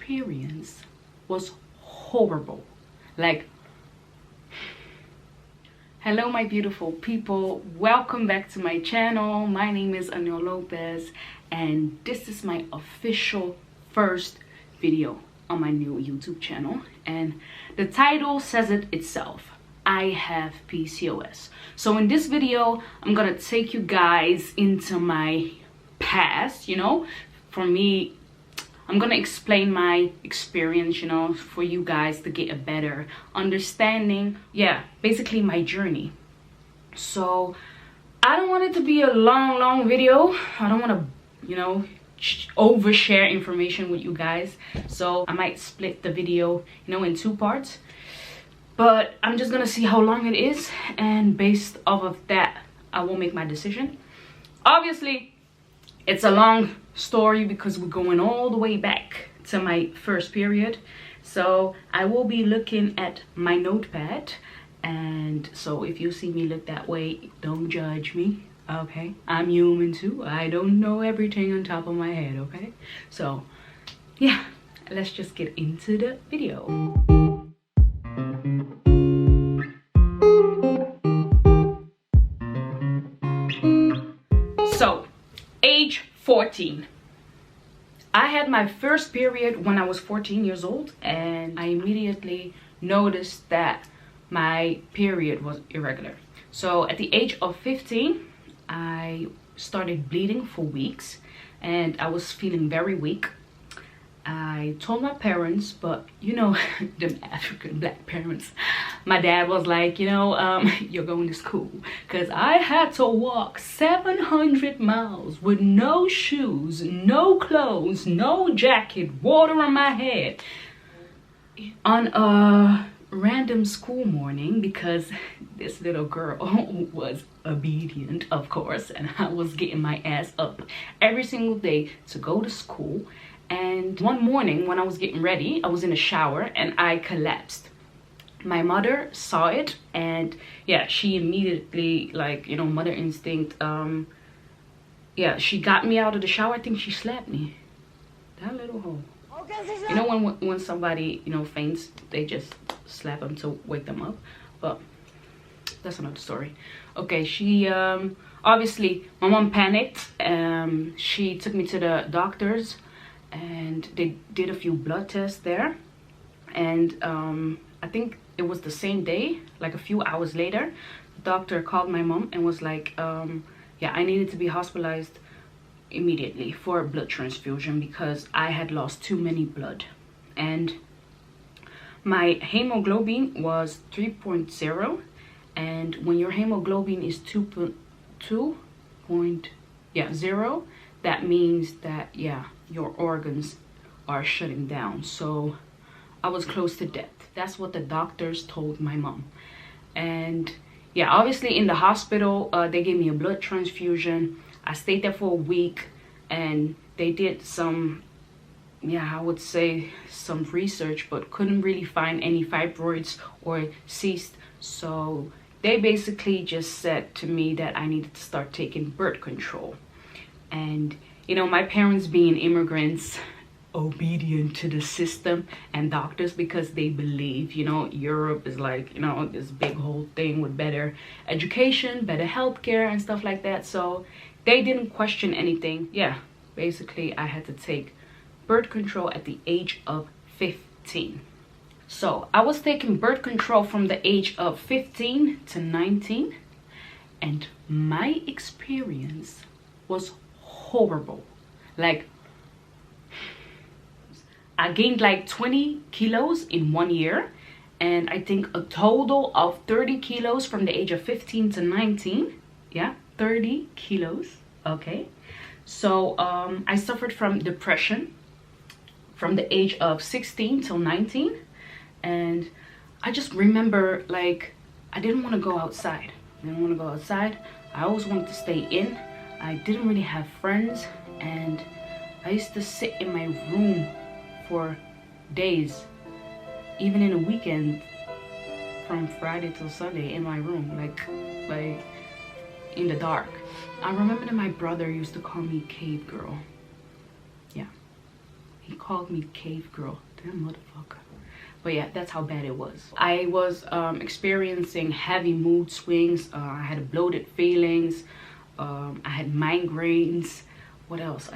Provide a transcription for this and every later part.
experience was horrible. Like, hello my beautiful people, welcome back to my channel. My name is Anil Lopez and this is my official first video on my new YouTube channel, and the title says it itself. I have PCOS. So in this video I'm gonna take you guys into my past, you know. For me, I'm gonna explain my experience, you know, for you guys to get a better understanding. Yeah, basically my journey. So I don't want it to be a long video. I don't want to, you know, overshare information with you guys. So I might split the video, you know, in two parts. But I'm just gonna see how long it is, and based off of that, I will make my decision. Obviously, it's a long story because we're going all the way back to my first period. So I will be looking at my notepad, and so if you see me look that way, don't judge me, okay? I'm human too. I don't know everything on top of my head, okay? So yeah, let's just get into the video. So age 14. I had my first period when I was 14 years old, and I immediately noticed that my period was irregular. So at the age of 15, I started bleeding for weeks and I was feeling very weak. I told my parents, but you know, them African black parents, my dad was like, you know, you're going to school, because I had to walk 700 miles with no shoes, no clothes, no jacket, water on my head on a random school morning, because this little girl was obedient, of course, and I was getting my ass up every single day to go to school. And one morning when I was getting ready, I was in a shower and I collapsed. My mother saw it, and yeah, she immediately, like, you know, mother instinct, yeah, she got me out of the shower. I think she slapped me. That little hoe. You know, when somebody, you know, faints, they just slap them to wake them up. But that's another story. Okay, she obviously, my mom panicked. She took me to the doctors, and they did a few blood tests there, and I think it was the same day, like a few hours later, the doctor called my mom and was like, yeah, I needed to be hospitalized immediately for a blood transfusion because I had lost too many blood, and my hemoglobin was 3.0, and when your hemoglobin is 2.0, that means that, yeah, your organs are shutting down. So I was close to death. That's what the doctors told my mom. And yeah, obviously in the hospital, they gave me a blood transfusion. I stayed there for a week, and they did some, yeah, I would say some research, but couldn't really find any fibroids or cysts. So they basically just said to me that I needed to start taking birth control. And you know, my parents being immigrants, obedient to the system and doctors, because they believe, you know, Europe is like, you know, this big whole thing with better education, better healthcare and stuff like that. So they didn't question anything. Yeah, basically I had to take birth control at the age of 15. So I was taking birth control from the age of 15 to 19, and my experience was horrible. Like, I gained like 20 kilos in 1 year, and I think a total of 30 kilos from the age of 15 to 19. Yeah, 30 kilos. Okay, so I suffered from depression from the age of 16 till 19, and I just remember, like, I didn't want to go outside. I always wanted to stay in. I didn't really have friends, and I used to sit in my room for days, even in a weekend, from Friday till Sunday in my room, like in the dark. I remember that my brother used to call me cave girl. Yeah, He called me cave girl. Damn motherfucker. But yeah, that's how bad it was. I was experiencing heavy mood swings. I had bloated feelings. I had migraines. What else?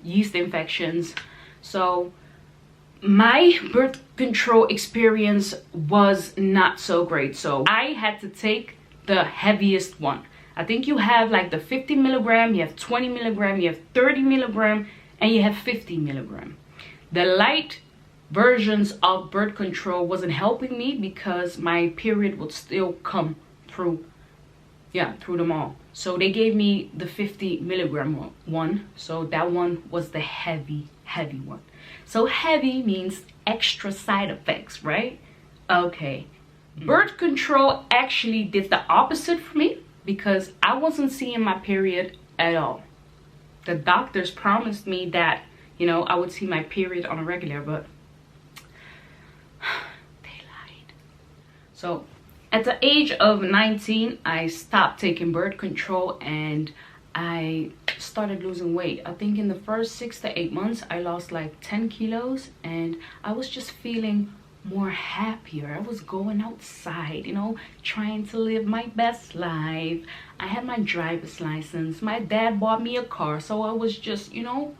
Yeast infections. So my birth control experience was not so great. So I had to take the heaviest one. I think you have like the 50 milligram, you have 20 milligram, you have 30 milligram, and you have 50 milligram. The light versions of birth control wasn't helping me because my period would still come through, through them all. So they gave me the 50 milligram one. So that one was the heavy one. So heavy means extra side effects, right? Okay. Birth control actually did the opposite for me because I wasn't seeing my period at all. The doctors promised me that, you know, I would see my period on a regular, but they lied. So at the age of 19, I stopped taking birth control and I started losing weight. I think in the first 6 to 8 months, I lost like 10 kilos and I was just feeling more happier. I was going outside, you know, trying to live my best life. I had my driver's license. My dad bought me a car, so I was just, you know,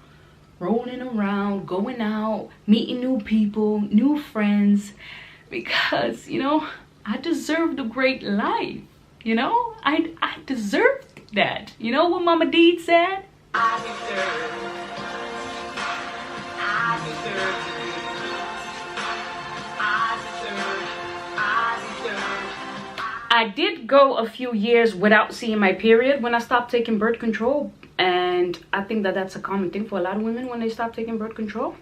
rolling around, going out, meeting new people, new friends, because, you know, I deserved a great life. You know, I deserved that. You know what Mama Dee said? I did go a few years without seeing my period when I stopped taking birth control, and I think that that's a common thing for a lot of women when they stop taking birth control.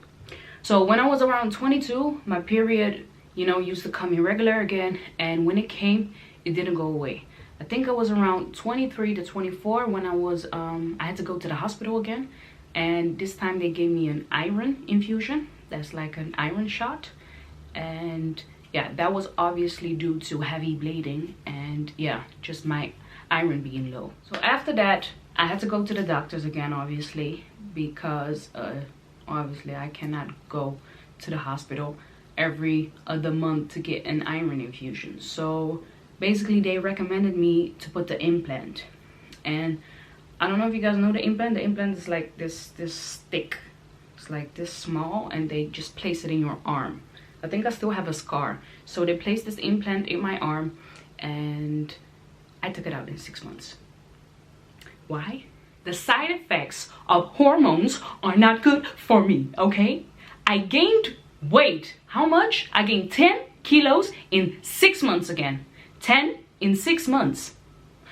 So when I was around 22, my period, you know, used to come irregular again, and when it came, it didn't go away. I think I was around 23 to 24 when I was I had to go to the hospital again, and this time they gave me an iron infusion. That's like an iron shot, and yeah, that was obviously due to heavy bleeding and yeah, just my iron being low. So after that, I had to go to the doctors again, obviously, because obviously I cannot go to the hospital every other month to get an iron infusion. So basically they recommended me to put the implant, and I don't know if you guys know the implant. The implant is like this stick. It's like this small, and they just place it in your arm. I think I still have a scar. So they placed this implant in my arm and I took it out in 6 months. Why? The side effects of hormones are not good for me, okay? I gained weight. How much? I gained 10 kilos in 6 months again. 10 in 6 months.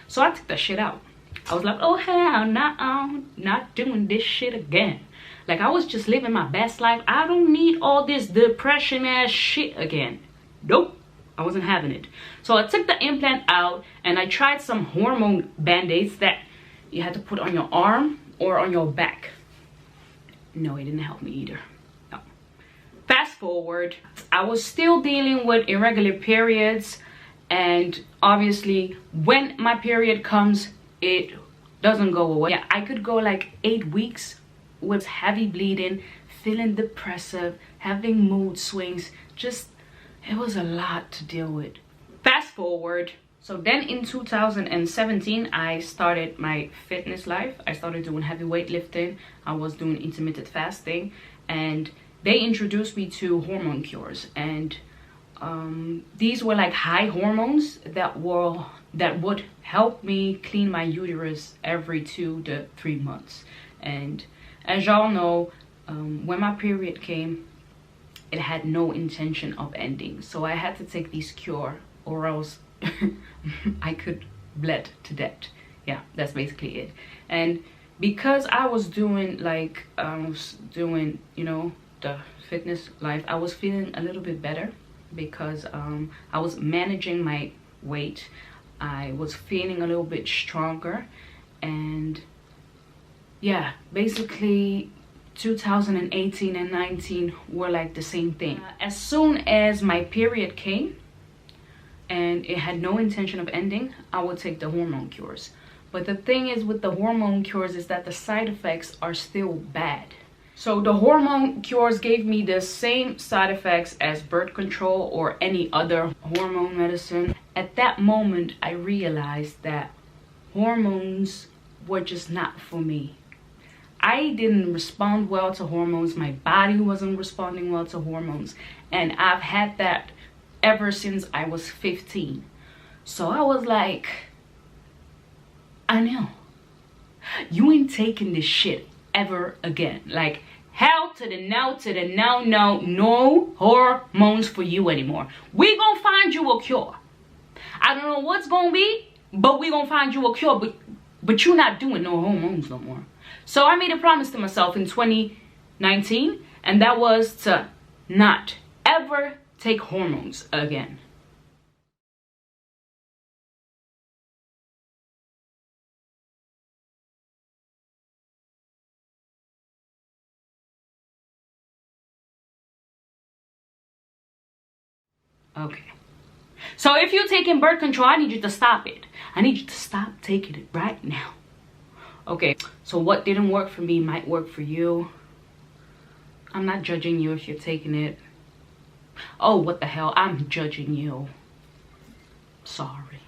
So I took that shit out. I was like, oh hell no, I'm not doing this shit again. Like, I was just living my best life. I don't need all this depression ass shit again. Nope, I wasn't having it. So I took the implant out and I tried some hormone band-aids that you had to put on your arm or on your back. No, it didn't help me either. No. Fast forward, I was still dealing with irregular periods, and obviously when my period comes, it doesn't go away. Yeah, I could go like 8 weeks with heavy bleeding, feeling depressive, having mood swings. Just, it was a lot to deal with. Fast forward, so then in 2017 I started my fitness life. I started doing heavy weightlifting. I was doing intermittent fasting, and they introduced me to hormone cures, and these were like high hormones that would help me clean my uterus every 2 to 3 months. And as y'all know, when my period came, it had no intention of ending. So I had to take these cure, or else I could bled to death. Yeah, that's basically it. And because I was doing like, you know, the fitness life, I was feeling a little bit better because I was managing my weight. I was feeling a little bit stronger, and yeah, basically 2018 and 19 were like the same thing. As soon as my period came and it had no intention of ending, I would take the hormone cures. But the thing is with the hormone cures is that the side effects are still bad. So the hormone cures gave me the same side effects as birth control or any other hormone medicine. At that moment, I realized that hormones were just not for me. I didn't respond well to hormones. My body wasn't responding well to hormones. And I've had that ever since I was 15. So I was like, I know. You ain't taking this shit ever again. Like, hell to the no, to the no, no, no hormones for you anymore. We gonna find you a cure. I don't know what's gonna be, but we gonna find you a cure. But you're not doing no hormones no more. So I made a promise to myself in 2019, and that was to not ever take hormones again. Okay. So if you're taking birth control, I need you to stop it. I need you to stop taking it right now. Okay, so what didn't work for me might work for you. I'm not judging you if you're taking it. Oh, what the hell? I'm judging you. Sorry.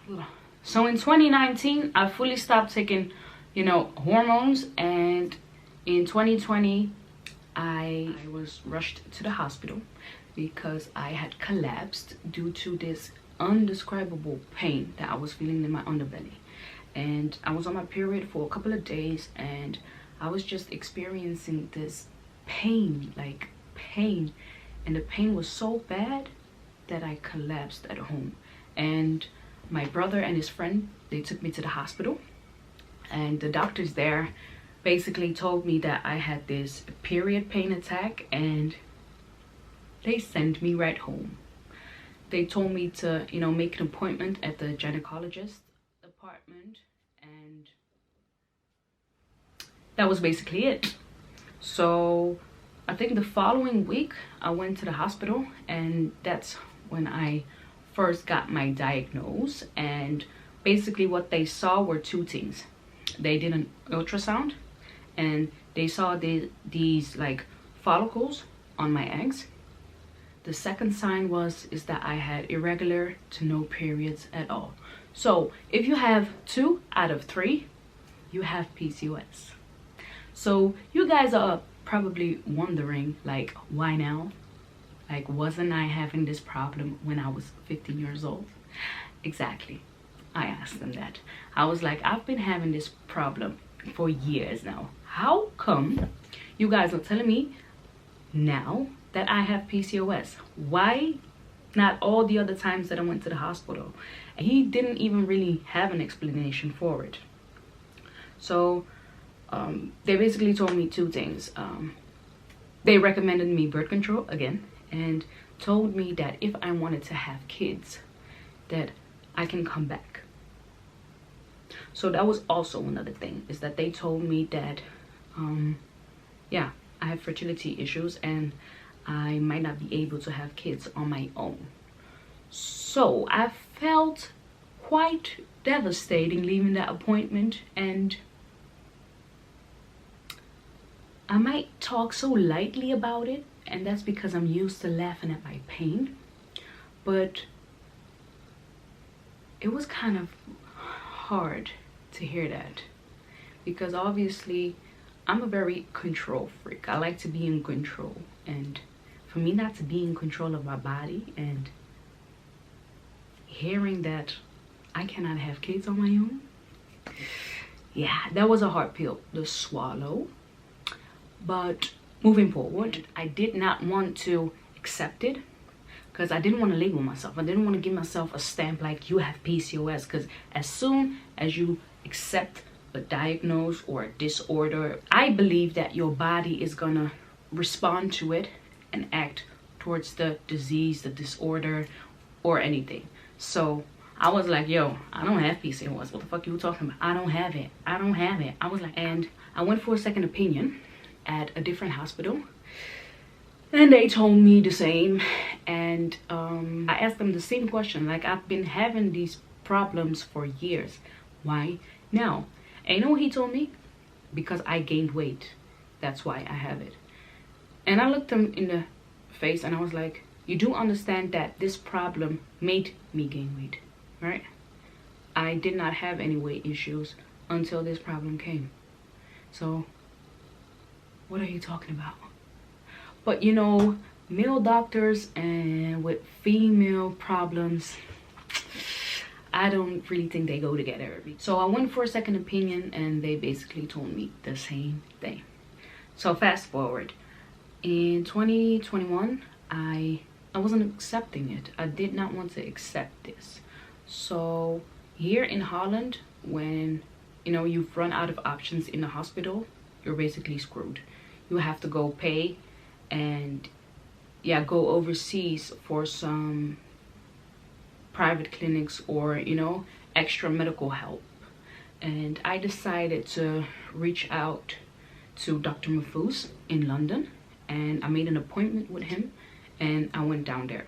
So in 2019, I fully stopped taking, hormones. And in 2020, I was rushed to the hospital because I had collapsed due to this undescribable pain that I was feeling in my underbelly. And I was on my period for a couple of days, and I was just experiencing this pain, and the pain was so bad that I collapsed at home. And my brother and his friend, they took me to the hospital, and the doctors there basically told me that I had this period pain attack, and they sent me right home. They told me to, make an appointment at the gynecologist department, and that was basically it. So I think the following week I went to the hospital, and that's when I first got my diagnosis. And basically what they saw were two things. They did an ultrasound, and they saw these like follicles on my eggs. The second sign is that I had irregular to no periods at all. So if you have 2 out of 3, you have PCOS. So you guys are probably wondering, like, why now? Like, wasn't I having this problem when I was 15 years old? Exactly. I asked them that. I was like, I've been having this problem for years now. How come you guys are telling me now that I have PCOS? Why not all the other times that I went to the hospital? He didn't even really have an explanation for it. So they basically told me 2 things. They recommended me birth control again, and told me that if I wanted to have kids, that I can come back. So that was also another thing, is that they told me that yeah, I have fertility issues and I might not be able to have kids on my own. So I felt quite devastating leaving that appointment, and I might talk so lightly about it, and that's because I'm used to laughing at my pain, but it was kind of hard to hear that, because obviously I'm a very control freak. I like to be in control, and for me not to be in control of my body and hearing that I cannot have kids on my own, yeah, that was a hard pill to swallow. But moving forward, I did not want to accept it, because I didn't want to label myself. I didn't want to give myself a stamp like you have PCOS, because as soon as you accept a diagnosis or a disorder, I believe that your body is gonna respond to it and act towards the disease, the disorder, or anything. So I was like, yo, I don't have PCOS. What the fuck are you talking about? I don't have it. I don't have it. I was like, and I went for a second opinion at a different hospital, and they told me the same. And I asked them the same question, like, I've been having these problems for years, why now? And you know what he told me? Because I gained weight, that's why I have it. And I looked him in the face and I was like, you do understand that this problem made me gain weight, right? I did not have any weight issues until this problem came. So what are you talking about? But you know, male doctors and with female problems, I don't really think they go together. So I went for a second opinion and they basically told me the same thing. So fast forward, in 2021, I wasn't accepting it. I did not want to accept this. So here in Holland, when you know you've run out of options in the hospital, you're basically screwed. You have to go pay and yeah, go overseas for some private clinics or, you know, extra medical help. And I decided to reach out to Dr. Mafuz in London, and I made an appointment with him and I went down there.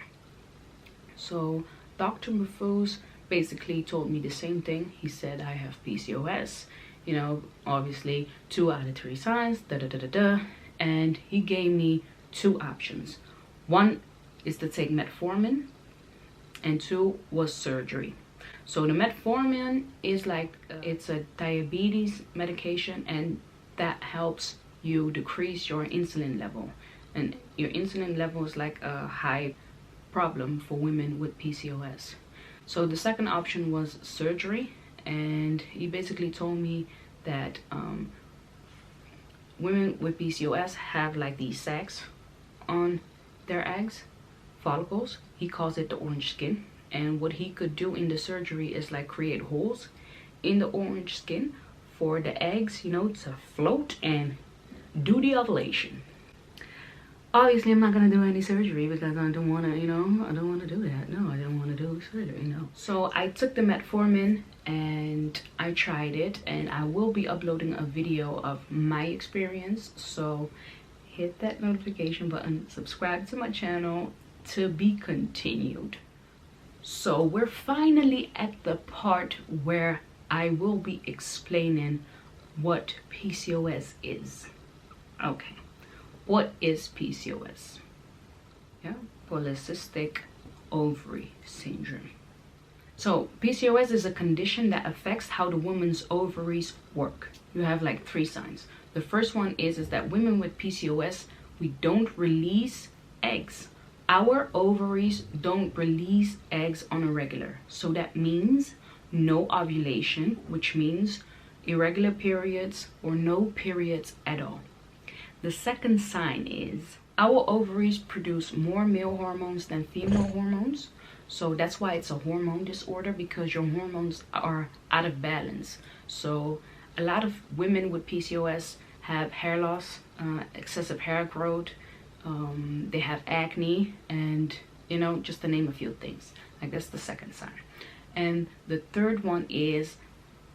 So Dr. Mafuz basically told me the same thing. He said I have PCOS, you know, obviously 2 out of 3 signs, and he gave me 2 options. One is to take metformin and 2 was surgery. So the metformin is like, it's a diabetes medication, and that helps you decrease your insulin level. And your insulin level is like a high problem for women with PCOS. So the second option was surgery, and he basically told me that women with PCOS have like these sacs on their eggs, follicles. He calls it the orange skin, and what he could do in the surgery is like create holes in the orange skin for the eggs, you know, to float and do the ovulation. Obviously I'm not gonna do any surgery because I don't want to, you know, I don't want to do that. No, I don't want to do surgery, no. So I took the metformin and I tried it, and I will be uploading a video of my experience. So hit that notification button, subscribe to my channel, to be continued. So we're finally at the part where I will be explaining what PCOS is. Okay, what is PCOS? Yeah, Polycystic Ovary Syndrome. So PCOS is a condition that affects how the woman's ovaries work. You have like 3 signs. The first one is that women with PCOS, we don't release eggs. Our ovaries don't release eggs on a regular. So that means no ovulation, which means irregular periods or no periods at all. The second sign is our ovaries produce more male hormones than female hormones. So that's why it's a hormone disorder, because your hormones are out of balance. So a lot of women with PCOS have hair loss, excessive hair growth, they have acne, and you know, just to name a few things. Like that's the second sign. And the third one is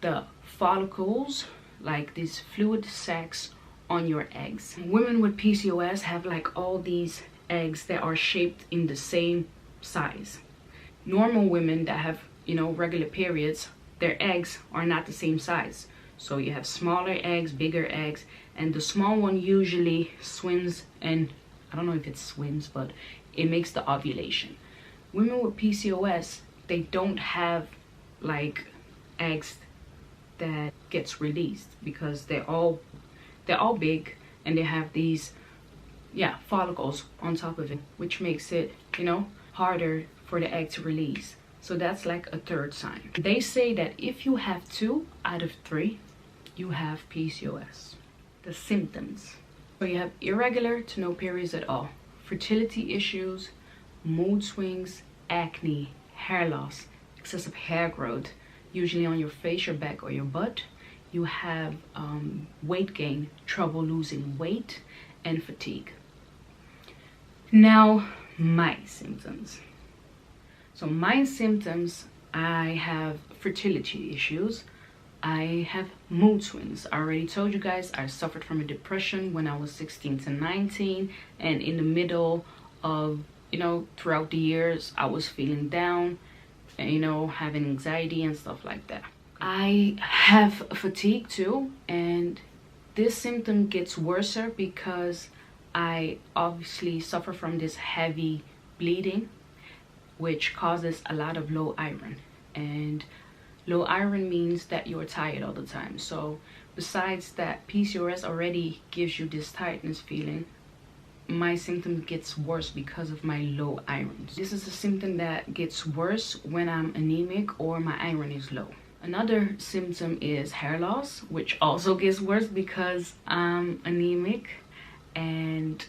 the follicles, like these fluid sacs on your eggs. Women with PCOS have like all these eggs that are shaped in the same size. Normal women that have, you know, regular periods, their eggs are not the same size. So you have smaller eggs, bigger eggs, and the small one usually swims, and I don't know if it swims, but it makes the ovulation. Women with PCOS, they don't have like eggs that gets released because they're all big, and they have these follicles on top of it, which makes it, you know, harder for the egg to release. So that's like a third sign. They say that if you have 2 out of 3, you have PCOS. The symptoms: so you have irregular to no periods at all, fertility issues, mood swings, acne, hair loss, excessive hair growth, usually on your face, your back, or your butt. You have weight gain, trouble losing weight, and fatigue. Now, my symptoms. So my symptoms, I have fertility issues. I have mood swings. I already told you guys I suffered from a depression when I was 16 to 19, and in the middle of, you know, throughout the years, I was feeling down and, you know, having anxiety and stuff like that. I have fatigue too, and this symptom gets worse because I obviously suffer from this heavy bleeding, which causes a lot of low iron. And low iron means that you're tired all the time. So besides that, PCOS already gives you this tiredness feeling. My symptom gets worse because of my low iron. This is a symptom that gets worse when I'm anemic or my iron is low. Another symptom is hair loss, which also gets worse because I'm anemic. And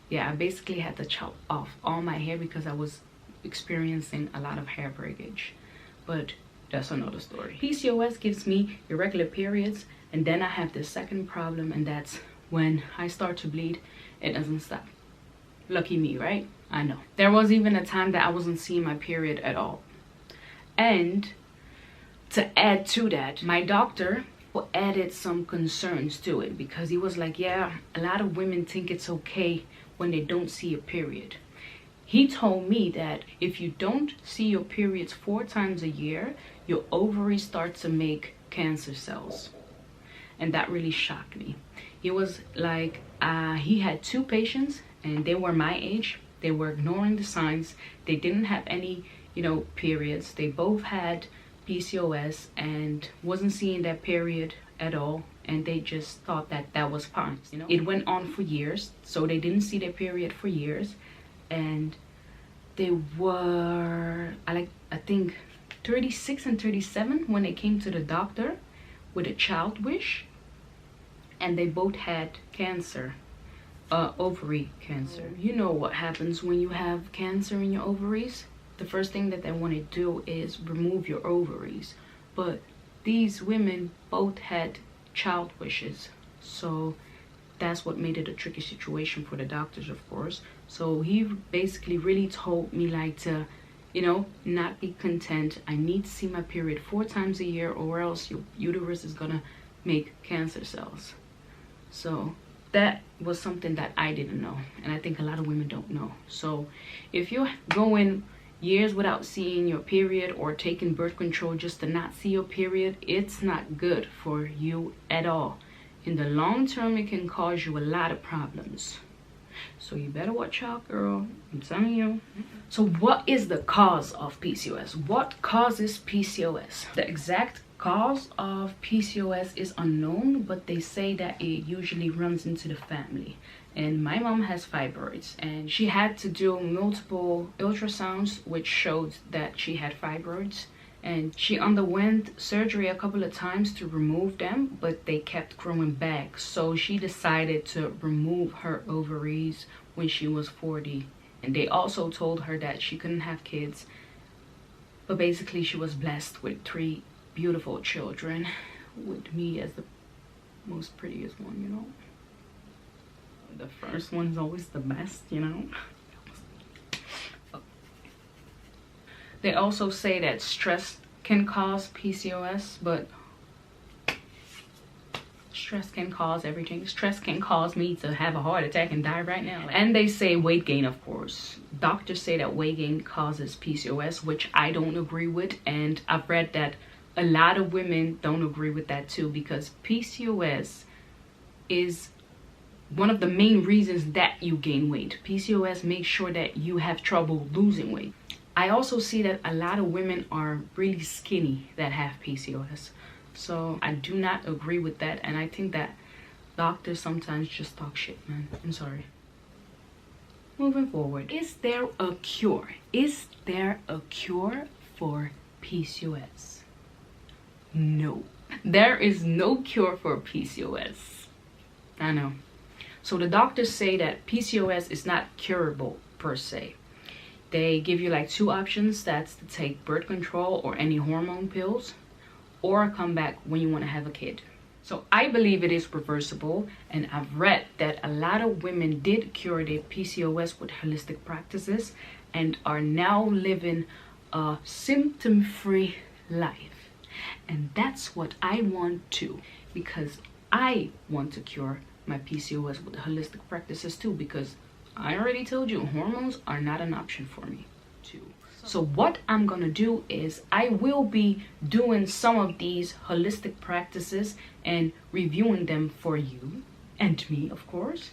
yeah, I basically had to chop off all my hair because I was experiencing a lot of hair breakage. But that's another story. PCOS gives me irregular periods, and then I have the second problem, and that's when I start to bleed, it doesn't stop. Lucky me, right? I know. There was even a time that I wasn't seeing my period at all. And to add to that, my doctor added some concerns to it, because he was like, yeah, a lot of women think it's okay when they don't see a period. He told me that if you don't see your periods 4 times a year, your ovaries start to make cancer cells. And that really shocked me. He was like, he had 2 patients and they were my age. They were ignoring the signs. They didn't have any, periods. They both had PCOS and wasn't seeing their period at all. And they just thought that that was fine. It went on for years. So they didn't see their period for years. And they were, I think 36 and 37 when they came to the doctor with a child wish. And they both had cancer, ovary cancer. You know what happens when you have cancer in your ovaries? The first thing that they want to do is remove your ovaries. But these women both had child wishes. So that's what made it a tricky situation for the doctors, of course. So he basically really told me like to, not be content. I need to see my period 4 times a year, or else your uterus is gonna make cancer cells. So that was something that I didn't know, and I think a lot of women don't know. So if you're going years without seeing your period or taking birth control just to not see your period, it's not good for you at all. In the long term, it can cause you a lot of problems. So you better watch out, girl. I'm telling you. So what is the cause of PCOS? What causes PCOS? The exact cause of PCOS is unknown, but they say that it usually runs into the family. And my mom has fibroids, and she had to do multiple ultrasounds which showed that she had fibroids. And she underwent surgery a couple of times to remove them, but they kept growing back. So she decided to remove her ovaries when she was 40. And they also told her that she couldn't have kids. But basically she was blessed with 3 beautiful children, with me as the most prettiest one, The first one's always the best, They also say that stress can cause PCOS, but stress can cause everything. Stress can cause me to have a heart attack and die right now. And they say weight gain, of course. Doctors say that weight gain causes PCOS, which I don't agree with. And I've read that a lot of women don't agree with that too, because PCOS is one of the main reasons that you gain weight. PCOS makes sure that you have trouble losing weight. I also see that a lot of women are really skinny that have PCOS. So I do not agree with that. And I think that doctors sometimes just talk shit, man. I'm sorry. Moving forward. Is there a cure? Is there a cure for PCOS? No. There is no cure for PCOS. I know. So the doctors say that PCOS is not curable per se. They give you like 2 options. That's to take birth control or any hormone pills, or come back when you want to have a kid. So I believe it is reversible, and I've read that a lot of women did cure their PCOS with holistic practices and are now living a symptom-free life. And that's what I want too, because I want to cure my PCOS with holistic practices too, because I already told you hormones are not an option for me too. So what I'm gonna do is I will be doing some of these holistic practices and reviewing them for you and me, of course.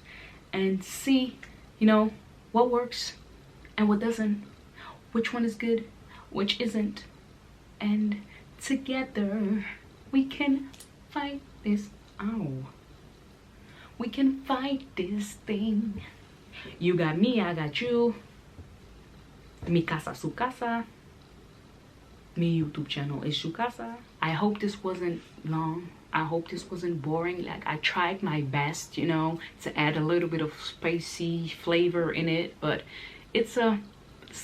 and see, you know, what works and what doesn't, which one is good, which isn't, and together we can fight this out. We can fight this thing. You got me, I got you. Mi casa, su casa. Mi YouTube channel is su casa. I hope this wasn't long. I hope this wasn't boring. Like, I tried my best, you know, to add a little bit of spicy flavor in it, but it's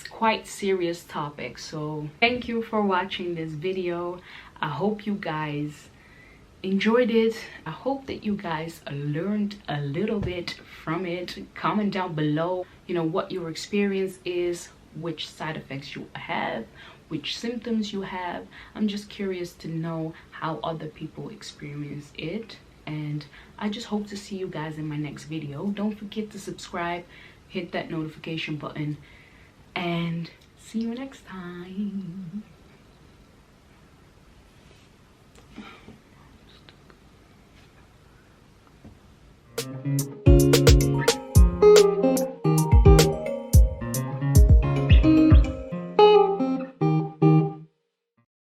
quite serious topic. So thank you for watching this video. I hope you guys enjoyed it. I hope that you guys learned a little bit from it. Comment down below, you know, what your experience is, which side effects you have, which symptoms you have. I'm just curious to know how other people experience it, and I just hope to see you guys in my next video. Don't forget to subscribe, hit that notification button, and see you next time.